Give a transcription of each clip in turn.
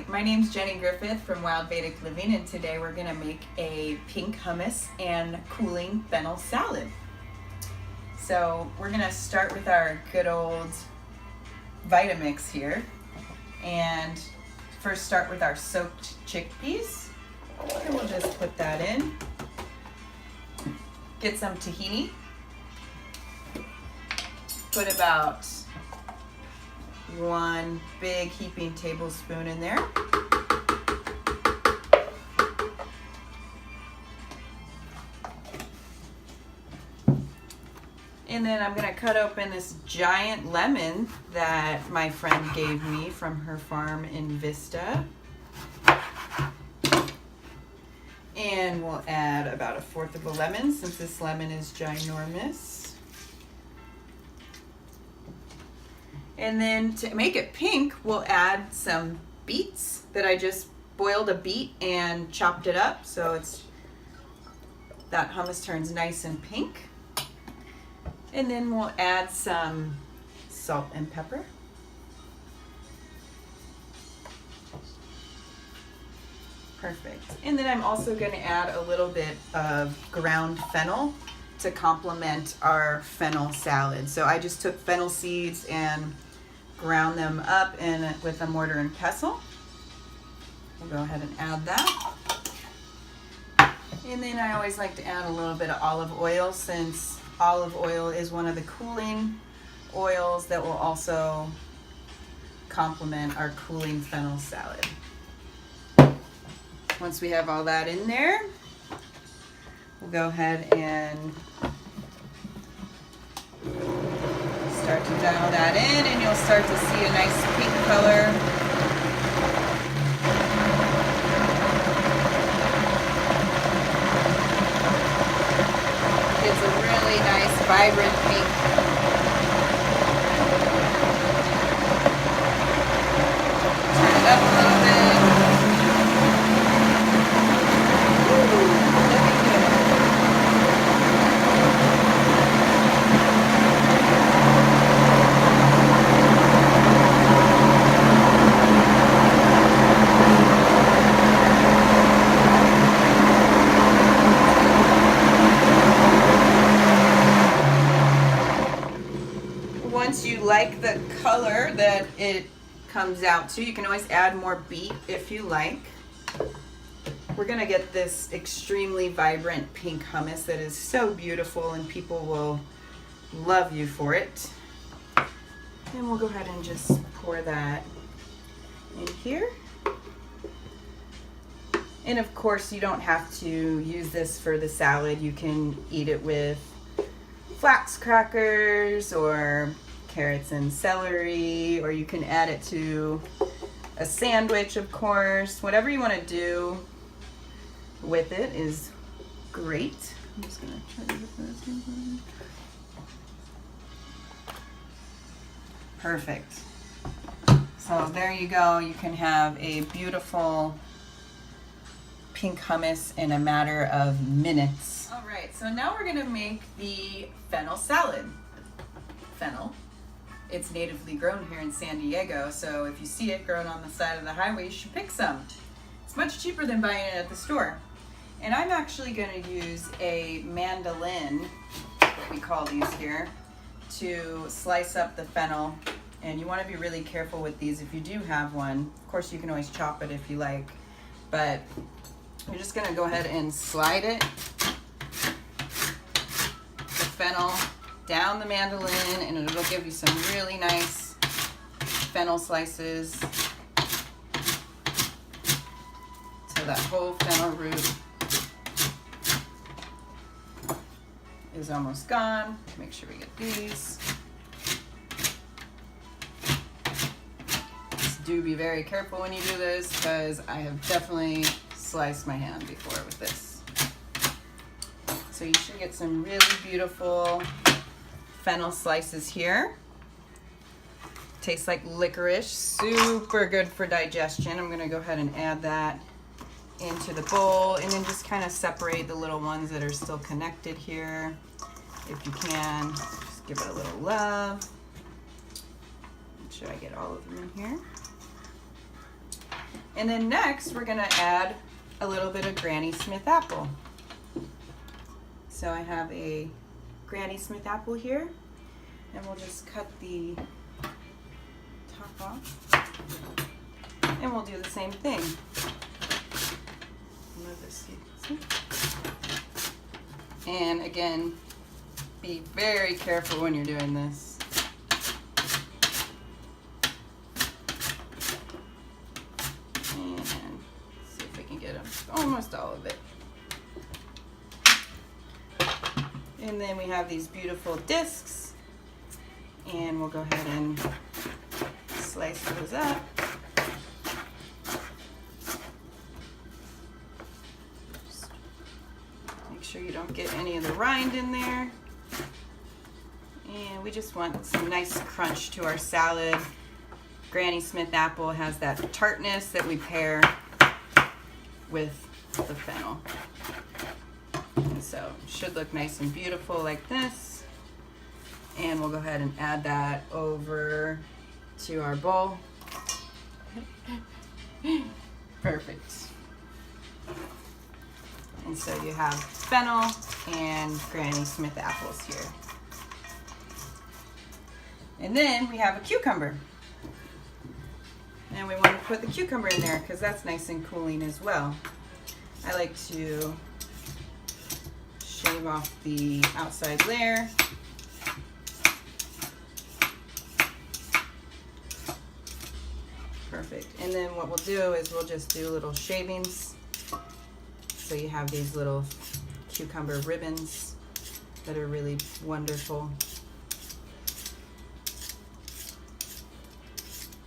my name's Jenny Griffith from Wild Vedic Living, and today we're going to make a pink hummus and cooling fennel salad. So we're going to start with our good old Vitamix here, and first start with our soaked chickpeas, and we'll just put that in. Get some tahini, put about one big heaping tablespoon in there. And then I'm going to cut open this giant lemon that my friend gave me from her farm in Vista. And we'll add about 1/4 of a lemon since this lemon is ginormous. And then to make it pink, we'll add some beets that I just boiled a beet and chopped it up so that hummus turns nice and pink. And then we'll add some salt and pepper. Perfect. And then I'm also going to add a little bit of ground fennel to complement our fennel salad. So I just took fennel seeds and ground them up with a mortar and pestle. We'll go ahead and add that. And then I always like to add a little bit of olive oil, since olive oil is one of the cooling oils that will also complement our cooling fennel salad. Once we have all that in there, we'll go ahead and start to dial that in, and you'll start to see a nice pink color. It's a really nice, vibrant pink. Turn it up a little bit. Ooh, looking good. Once you like the color that it comes out to, you can always add more beet if you like. We're going to get this extremely vibrant pink hummus that is so beautiful, and people will love you for it. And we'll go ahead and just pour that in here. And of course, you don't have to use this for the salad. You can eat it with flax crackers or carrots and celery, or you can add it to a sandwich, of course. Whatever you want to do with it is great. I'm just going to try to get this in. Perfect. So there you go. You can have a beautiful pink hummus in a matter of minutes. All right, so now we're going to make the fennel salad. Fennel. It's natively grown here in San Diego, so if you see it grown on the side of the highway, you should pick some. It's much cheaper than buying it at the store. And I'm actually going to use a mandolin, what we call these here, to slice up the fennel. And you want to be really careful with these if you do have one. Of course, you can always chop it if you like, but you're just going to go ahead and slide it, the fennel, down the mandolin, and it'll give you some really nice fennel slices. So that whole fennel root is almost gone. Make sure we get these. Just do be very careful when you do this, because I have definitely sliced my hand before with this. So you should get some really beautiful fennel slices here. Tastes like licorice, super good for digestion. I'm gonna go ahead and add that into the bowl, and then just kind of separate the little ones that are still connected here. If you can, just give it a little love. Make sure I get all of them in here. And then next we're gonna add a little bit of Granny Smith apple. So I have a Granny Smith apple here, and we'll just cut the top off. And we'll do the same thing. Move this. And again, be very careful when you're doing this. And see if we can get them, almost all of it. And then we have these beautiful discs, and we'll go ahead and slice those up. Just make sure you don't get any of the rind in there. And we just want some nice crunch to our salad. Granny Smith apple has that tartness that we pair with the fennel. And so it should look nice and beautiful like this. And we'll go ahead and add that over to our bowl. Perfect. And so you have fennel and Granny Smith apples here. And then we have a cucumber. And we want to put the cucumber in there because that's nice and cooling as well. I like to shave off the outside layer. Perfect. And then what we'll do is we'll just do little shavings. So you have these little cucumber ribbons that are really wonderful.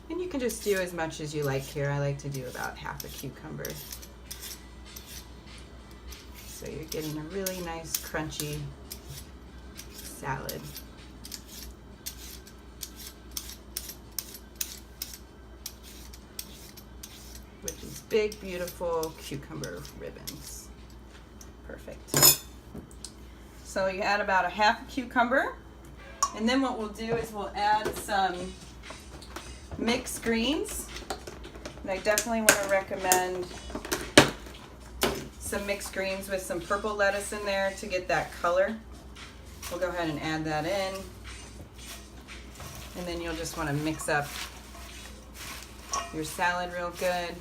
And you can just do as much as you like here. I like to do about half a cucumber. So you're getting a really nice crunchy salad. With these big, beautiful cucumber ribbons. Perfect. So you add about a half a cucumber. And then what we'll do is we'll add some mixed greens. And I definitely want to recommend some mixed greens with some purple lettuce in there to get that color. We'll go ahead and add that in. And then you'll just want to mix up your salad real good.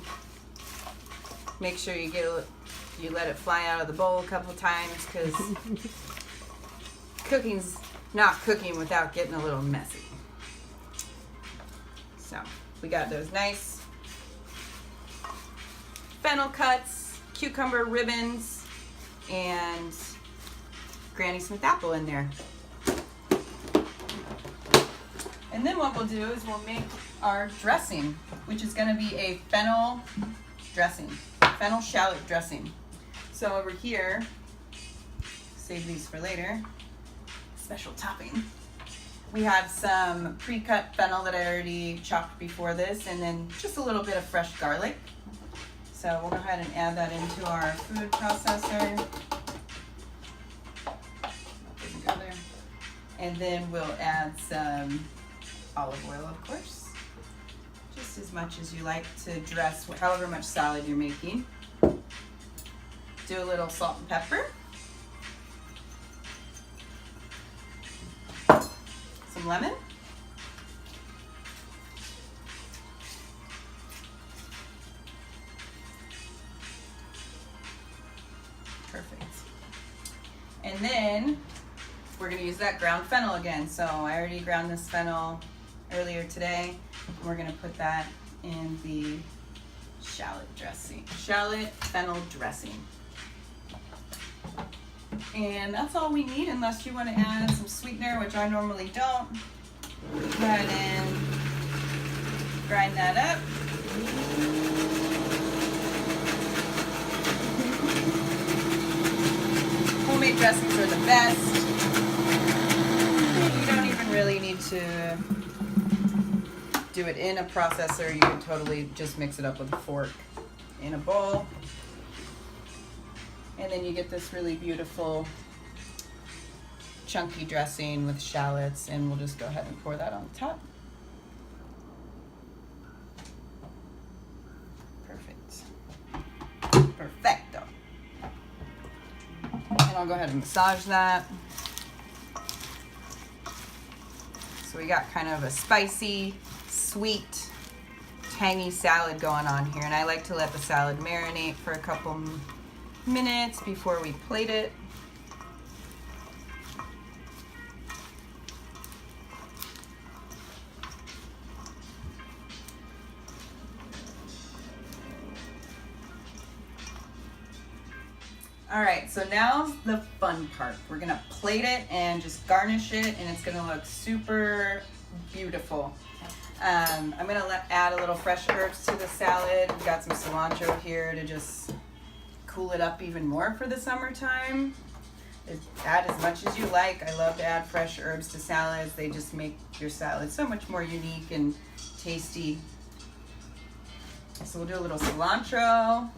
Make sure you let it fly out of the bowl a couple times because cooking's not cooking without getting a little messy. So we got those nice fennel cuts, cucumber ribbons, and Granny Smith apple in there. And then what we'll do is we'll make our dressing, which is going to be a fennel dressing, fennel shallot dressing. So over here, save these for later, special topping. We have some pre-cut fennel that I already chopped before this, and then just a little bit of fresh garlic. So we'll go ahead and add that into our food processor. Doesn't go there. And then we'll add some olive oil, of course. Just as much as you like to dress however much salad you're making. Do a little salt and pepper. Some lemon. Perfect. And then we're going to use that ground fennel again. So I already ground this fennel earlier today. We're going to put that in the shallot dressing, shallot fennel dressing. And that's all we need unless you want to add some sweetener, which I normally don't. Go ahead and grind that up. Homemade dressings are the best. You don't even really need to do it in a processor. You can totally just mix it up with a fork in a bowl. And then you get this really beautiful chunky dressing with shallots, and we'll just go ahead and pour that on top. I'll go ahead and massage that. So we got kind of a spicy, sweet, tangy salad going on here. And I like to let the salad marinate for a couple minutes before we plate it. All right, so now's the fun part. We're gonna plate it and just garnish it, and it's gonna look super beautiful. I'm gonna add a little fresh herbs to the salad. We've got some cilantro here to just cool it up even more for the summertime. Add as much as you like. I love to add fresh herbs to salads. They just make your salad so much more unique and tasty. So we'll do a little cilantro,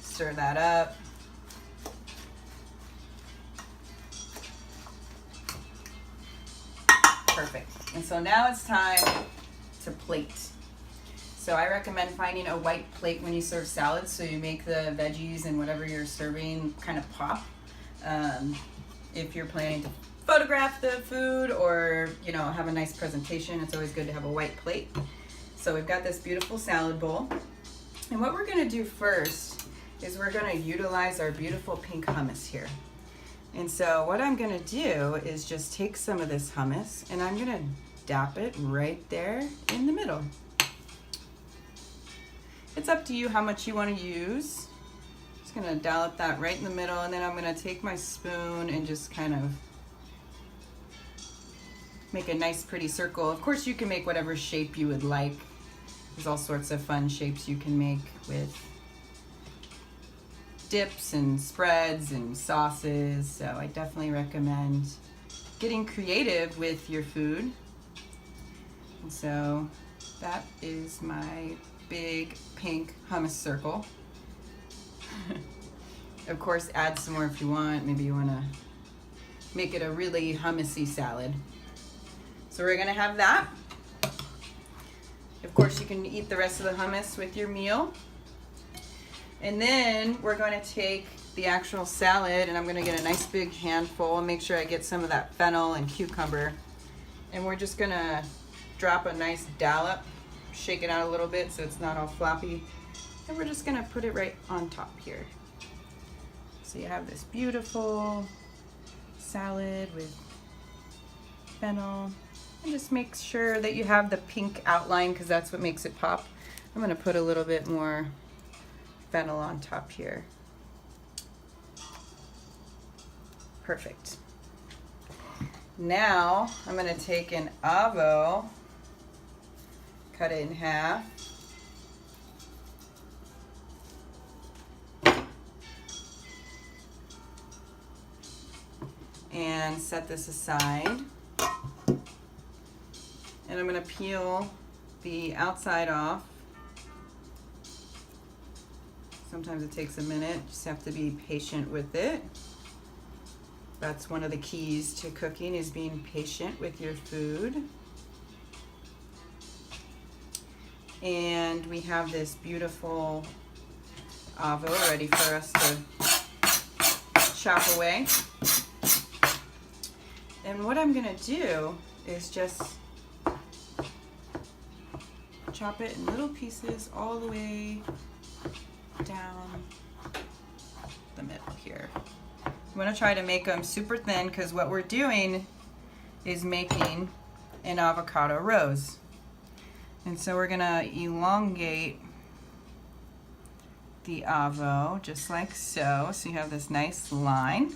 stir that up. Perfect. And so now it's time to plate. So I recommend finding a white plate when you serve salads so you make the veggies and whatever you're serving kind of pop. If you're planning to photograph the food or, you know, have a nice presentation, it's always good to have a white plate. So we've got this beautiful salad bowl. And what we're gonna do first is we're gonna utilize our beautiful pink hummus here. And so what I'm gonna do is just take some of this hummus and I'm gonna dap it right there in the middle. It's up to you how much you wanna use. Just gonna dollop that right in the middle, and then I'm gonna take my spoon and just kind of make a nice pretty circle. Of course you can make whatever shape you would like. There's all sorts of fun shapes you can make with dips and spreads and sauces, so I definitely recommend getting creative with your food. And so that is my big pink hummus circle. Of course, add some more if you want. Maybe you want to make it a really hummusy salad. So we're gonna have that. Of course, you can eat the rest of the hummus with your meal. And then we're going to take the actual salad, and I'm going to get a nice big handful and make sure I get some of that fennel and cucumber. And we're just going to drop a nice dollop, shake it out a little bit so it's not all floppy. And we're just going to put it right on top here. So you have this beautiful salad with fennel. And just make sure that you have the pink outline because that's what makes it pop. I'm going to put a little bit more fennel on top here. Perfect. Now I'm going to take an avo, cut it in half, and set this aside. And I'm going to peel the outside off. Sometimes it takes a minute, just have to be patient with it. That's one of the keys to cooking, is being patient with your food. And we have this beautiful avo ready for us to chop away. And what I'm gonna do is just chop it in little pieces all the way down the middle here. I'm going to try to make them super thin because what we're doing is making an avocado rose. And so we're going to elongate the avo just like so. So you have this nice line,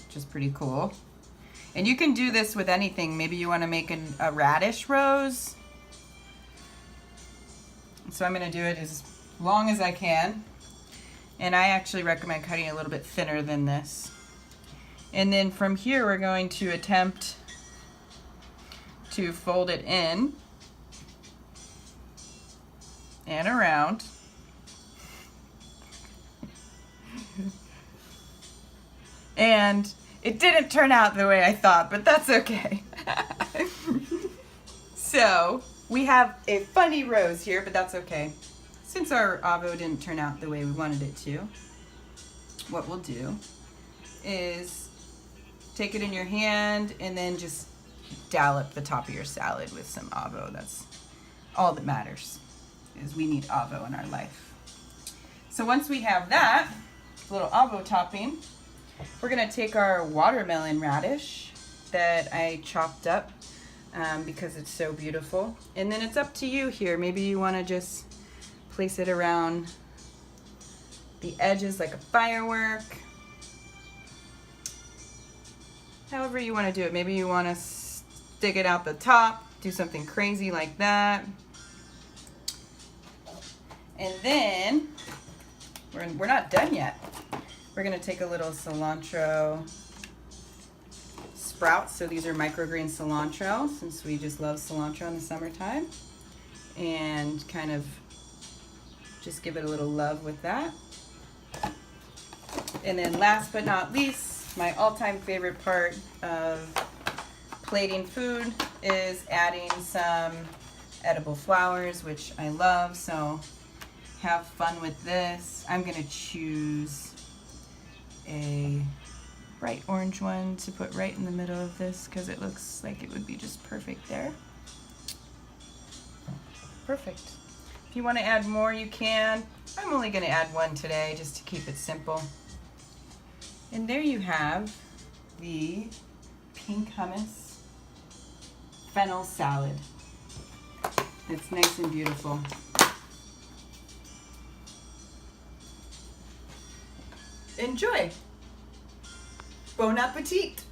which is pretty cool. And you can do this with anything. Maybe you want to make a radish rose. So I'm going to do it as long as I can, and I actually recommend cutting it a little bit thinner than this. And then from here we're going to attempt to fold it in and around. And it didn't turn out the way I thought, but that's okay. So we have a funny rose here, but that's okay. Since our avo didn't turn out the way we wanted it to, what we'll do is take it in your hand and then just dollop the top of your salad with some avo. That's all that matters, is we need avo in our life. So once we have that little avo topping, we're gonna take our watermelon radish that I chopped up because it's so beautiful. And then it's up to you here. Maybe you wanna just place it around the edges like a firework. However you wanna do it. Maybe you wanna stick it out the top, do something crazy like that. And then, we're not done yet. We're gonna take a little cilantro sprouts. So these are microgreen cilantro, since we just love cilantro in the summertime. And kind of just give it a little love with that. And then last but not least, my all-time favorite part of plating food is adding some edible flowers, which I love, so have fun with this. I'm gonna choose a bright orange one to put right in the middle of this because it looks like it would be just perfect there. Perfect. If you want to add more, you can. I'm only going to add one today just to keep it simple. And there you have the pink hummus fennel salad. It's nice and beautiful. Enjoy. Bon appetit.